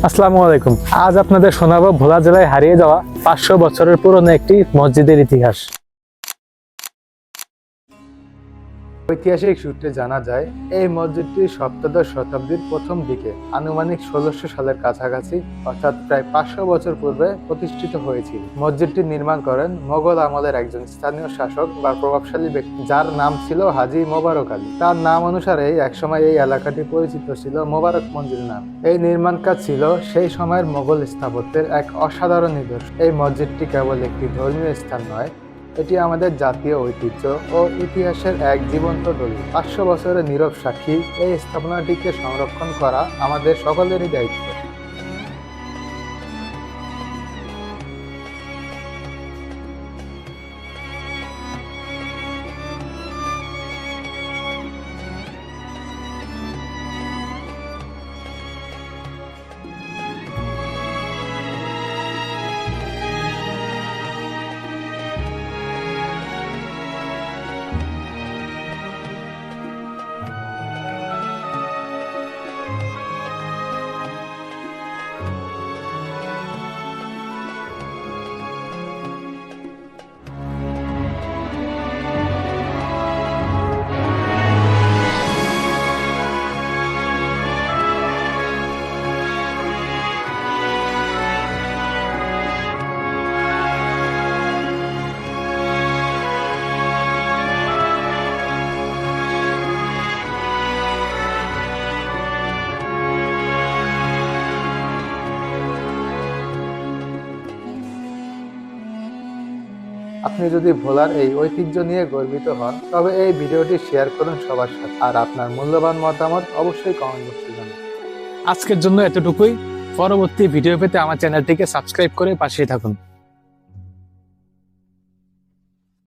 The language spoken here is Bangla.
আসসালামু আলাইকুম। আজ আপনাদের শোনাবো ভোলা জেলায় হারিয়ে যাওয়া 500 বছরের পুরনো একটি মসজিদের ইতিহাস। ঐতিহাসিক সূত্রে জানা যায় এই মসজিদটি সপ্তদশ শতাব্দীর প্রথম দিকে আনুমানিক 1600 সালের কাছাকাছি অর্থাৎ প্রায় 500 বছর পূর্বে প্রতিষ্ঠিত হয়েছিল। মসজিদটি নির্মাণ করেন মোগল আমলের একজন স্থানীয় শাসক বা প্রভাবশালী ব্যক্তি, যার নাম ছিল হাজী মোবারক আলী। তার নাম অনুসারে একসময় এই এলাকাটি পরিচিত ছিল মোবারক মঞ্জিল নাম। এই নির্মাণ কাজ ছিল সেই সময়ের মোগল স্থাপত্যের এক অসাধারণ নিদর্শন। এই মসজিদটি কেবল একটি ধর্মীয় স্থান নয়, এটি আমাদের জাতীয় ঐতিহ্য ও ইতিহাসের এক জীবন্ত দলিল। 500 বছরের নীরব সাক্ষী এই স্থাপনাটিকে সংরক্ষণ করা আমাদের সকলেরই দায়িত্ব। আপনি যদি ভোলার এই ঐতিহ্য নিয়ে গর্বিত হন, তবে এই ভিডিওটি শেয়ার করুন সবার সাথে, আর আপনার মূল্যবান মতামত অবশ্যই কমেন্ট বক্সে জানান। আজকের জন্য এতটুকুই। পরবর্তী ভিডিও পেতে আমার চ্যানেলটিকে সাবস্ক্রাইব করে পাশেই থাকুন।